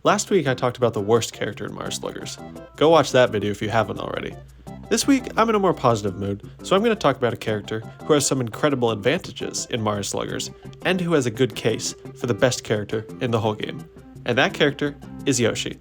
Last week I talked about the worst character in Mario Sluggers. Go watch that video if you haven't already. This week I'm in a more positive mood, so I'm going to talk about a character who has some incredible advantages in Mario Sluggers, and who has a good case for the best character in the whole game. And that character is Yoshi.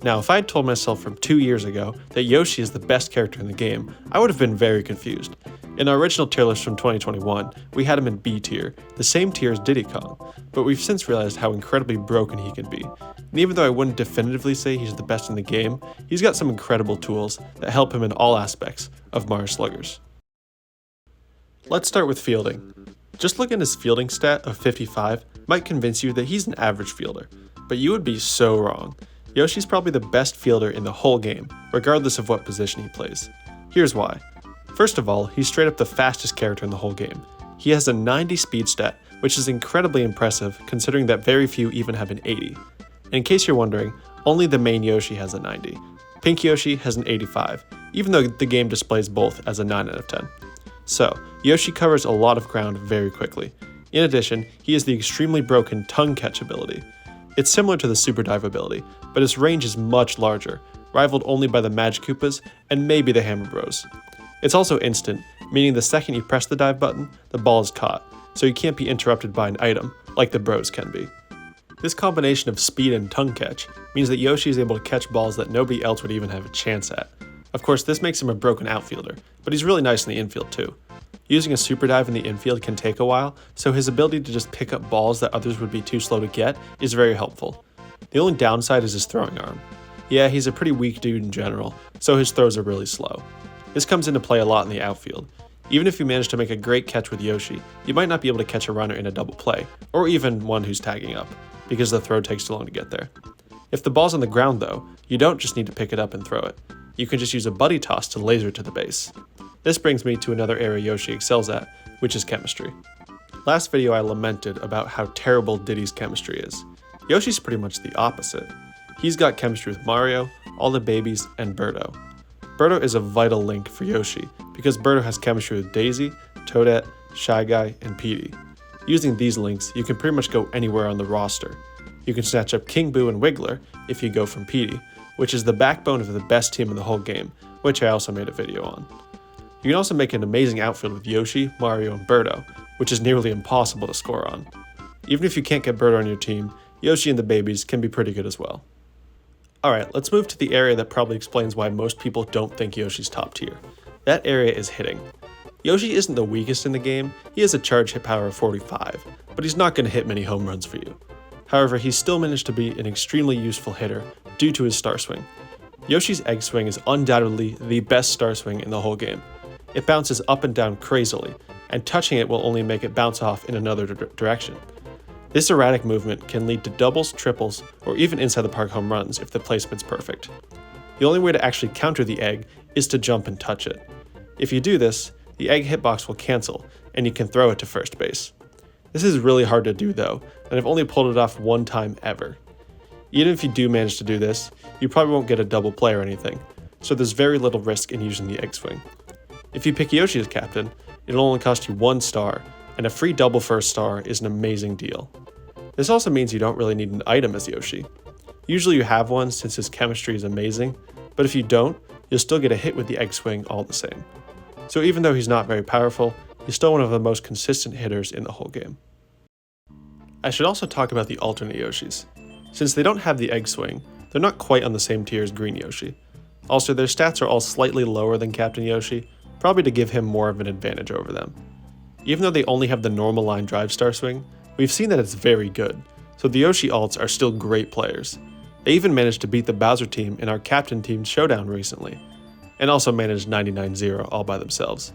Now, if I had told myself from 2 years ago that Yoshi is the best character in the game, I would have been very confused. In our original tier list from 2021, we had him in B tier, the same tier as Diddy Kong, but we've since realized how incredibly broken he can be. And even though I wouldn't definitively say he's the best in the game, he's got some incredible tools that help him in all aspects of Mario Sluggers. Let's start with fielding. Just looking at his fielding stat of 55 might convince you that he's an average fielder, but you would be so wrong. Yoshi's probably the best fielder in the whole game, regardless of what position he plays. Here's why. First of all, he's straight up the fastest character in the whole game. He has a 90 speed stat, which is incredibly impressive considering that very few even have an 80. And in case you're wondering, only the main Yoshi has a 90. Pink Yoshi has an 85, even though the game displays both as a 9 out of 10. So, Yoshi covers a lot of ground very quickly. In addition, he has the extremely broken tongue catch ability. It's similar to the Super Dive ability, but its range is much larger, rivaled only by the Magic Koopas and maybe the Hammer Bros. It's also instant, meaning the second you press the dive button, the ball is caught, so you can't be interrupted by an item, like the Bros can be. This combination of speed and tongue catch means that Yoshi is able to catch balls that nobody else would even have a chance at. Of course, this makes him a broken outfielder, but he's really nice in the infield too. Using a super dive in the infield can take a while, so his ability to just pick up balls that others would be too slow to get is very helpful. The only downside is his throwing arm. Yeah, he's a pretty weak dude in general, so his throws are really slow. This comes into play a lot in the outfield. Even if you manage to make a great catch with Yoshi, you might not be able to catch a runner in a double play, or even one who's tagging up, because the throw takes too long to get there. If the ball's on the ground though, you don't just need to pick it up and throw it. You can just use a buddy toss to laser to the base. This brings me to another area Yoshi excels at, which is chemistry. Last video I lamented about how terrible Diddy's chemistry is. Yoshi's pretty much the opposite. He's got chemistry with Mario, all the babies, and Birdo. Birdo is a vital link for Yoshi, because Birdo has chemistry with Daisy, Toadette, Shy Guy, and Petey. Using these links, you can pretty much go anywhere on the roster. You can snatch up King Boo and Wiggler if you go from Petey, which is the backbone of the best team in the whole game, which I also made a video on. You can also make an amazing outfield with Yoshi, Mario, and Birdo, which is nearly impossible to score on. Even if you can't get Birdo on your team, Yoshi and the babies can be pretty good as well. Alright, let's move to the area that probably explains why most people don't think Yoshi's top tier. That area is hitting. Yoshi isn't the weakest in the game, he has a charge hit power of 45, but he's not going to hit many home runs for you. However, he's still managed to be an extremely useful hitter due to his star swing. Yoshi's egg swing is undoubtedly the best star swing in the whole game. It bounces up and down crazily, and touching it will only make it bounce off in another direction. This erratic movement can lead to doubles, triples, or even inside the park home runs if the placement's perfect. The only way to actually counter the egg is to jump and touch it. If you do this, the egg hitbox will cancel, and you can throw it to first base. This is really hard to do though, and I've only pulled it off one time ever. Even if you do manage to do this, you probably won't get a double play or anything, so there's very little risk in using the egg swing. If you pick Yoshi as captain, it'll only cost you 1 star, and a free double for a star is an amazing deal. This also means you don't really need an item as Yoshi. Usually you have one since his chemistry is amazing, but if you don't, you'll still get a hit with the egg swing all the same. So even though he's not very powerful, he's still one of the most consistent hitters in the whole game. I should also talk about the alternate Yoshis. Since they don't have the egg swing, they're not quite on the same tier as Green Yoshi. Also, their stats are all slightly lower than Captain Yoshi, probably to give him more of an advantage over them. Even though they only have the normal line drive star swing, we've seen that it's very good, so the Yoshi alts are still great players. They even managed to beat the Bowser team in our Captain Team Showdown recently, and also managed 99-0 all by themselves.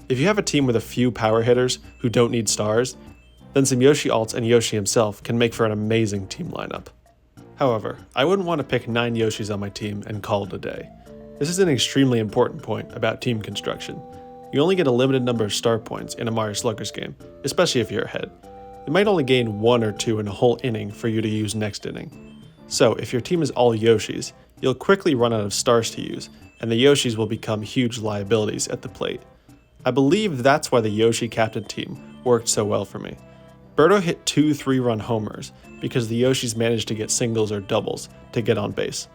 If you have a team with a few power hitters who don't need stars, then some Yoshi alts and Yoshi himself can make for an amazing team lineup. However, I wouldn't want to pick 9 Yoshis on my team and call it a day. This is an extremely important point about team construction. You only get a limited number of star points in a Mario Sluggers game, especially if you're ahead. You might only gain 1 or 2 in a whole inning for you to use next inning. So if your team is all Yoshis, you'll quickly run out of stars to use, and the Yoshis will become huge liabilities at the plate. I believe that's why the Yoshi captain team worked so well for me. Birdo hit 2 3-run homers because the Yoshis managed to get singles or doubles to get on base.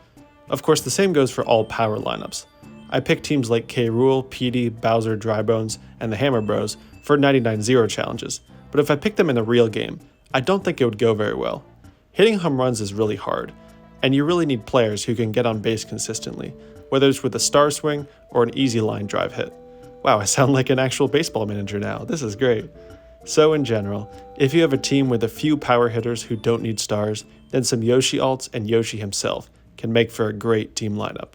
Of course, the same goes for all power lineups. I picked teams like K. Rool, Petey, Bowser, Drybones, and the Hammer Bros for 99-0 challenges, but if I picked them in a real game, I don't think it would go very well. Hitting home runs is really hard, and you really need players who can get on base consistently, whether it's with a star swing or an easy line drive hit. Wow, I sound like an actual baseball manager now. This is great. So in general, if you have a team with a few power hitters who don't need stars, then some Yoshi alts and Yoshi himself can make for a great team lineup.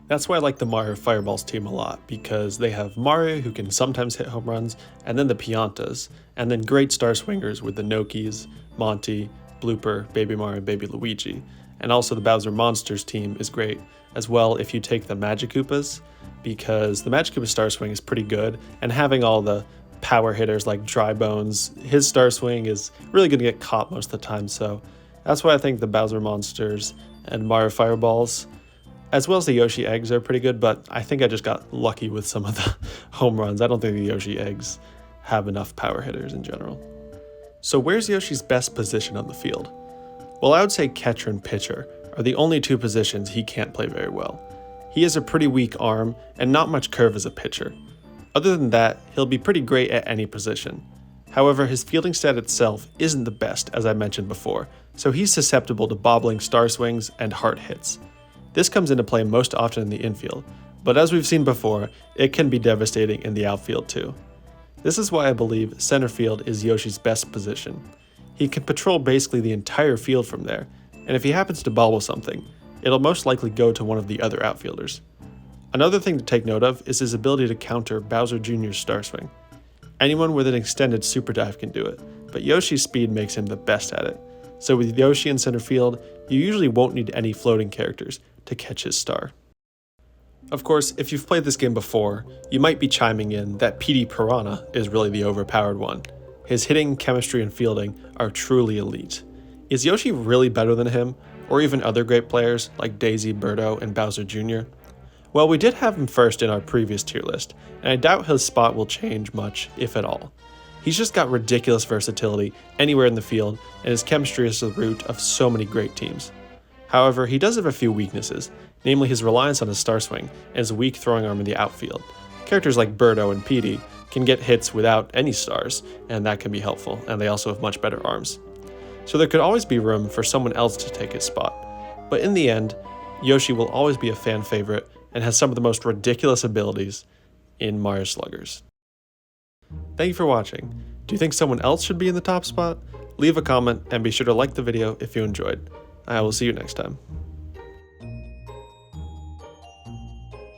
That's why I like the Mario Fireballs team a lot, because they have Mario who can sometimes hit home runs, and then the Piantas, and then great star swingers with the Nokis, Monty, Blooper, Baby Mario, and Baby Luigi. And also the Bowser Monsters team is great as well if you take the Magic Koopas, because the Magic Koopa star swing is pretty good, and having all the power hitters like Drybones, his star swing is really going to get caught most of the time, so that's why I think the Bowser Monsters and Mario Fireballs, as well as the Yoshi Eggs, are pretty good, but I think I just got lucky with some of the home runs. I don't think the Yoshi Eggs have enough power hitters in general. So where's Yoshi's best position on the field? Well, I would say catcher and pitcher are the only two positions he can't play very well. He has a pretty weak arm and not much curve as a pitcher. Other than that, he'll be pretty great at any position. However, his fielding stat itself isn't the best, as I mentioned before, so he's susceptible to bobbling star swings and hard hits. This comes into play most often in the infield, but as we've seen before, it can be devastating in the outfield too. This is why I believe center field is Yoshi's best position. He can patrol basically the entire field from there, and if he happens to bobble something, it'll most likely go to one of the other outfielders. Another thing to take note of is his ability to counter Bowser Jr.'s star swing. Anyone with an extended super dive can do it, but Yoshi's speed makes him the best at it. So with Yoshi in center field, you usually won't need any floating characters to catch his star. Of course, if you've played this game before, you might be chiming in that Petey Piranha is really the overpowered one. His hitting, chemistry, and fielding are truly elite. Is Yoshi really better than him, or even other great players like Daisy, Birdo, and Bowser Jr.? Well, we did have him first in our previous tier list, and I doubt his spot will change much, if at all. He's just got ridiculous versatility anywhere in the field, and his chemistry is the root of so many great teams. However, he does have a few weaknesses, namely his reliance on his star swing and his weak throwing arm in the outfield. Characters like Birdo and Petey can get hits without any stars, and that can be helpful, and they also have much better arms. So there could always be room for someone else to take his spot. But in the end, Yoshi will always be a fan favorite and has some of the most ridiculous abilities in Mario Sluggers. Thank you for watching. Do you think someone else should be in the top spot? Leave a comment and be sure to like the video if you enjoyed. I will see you next time.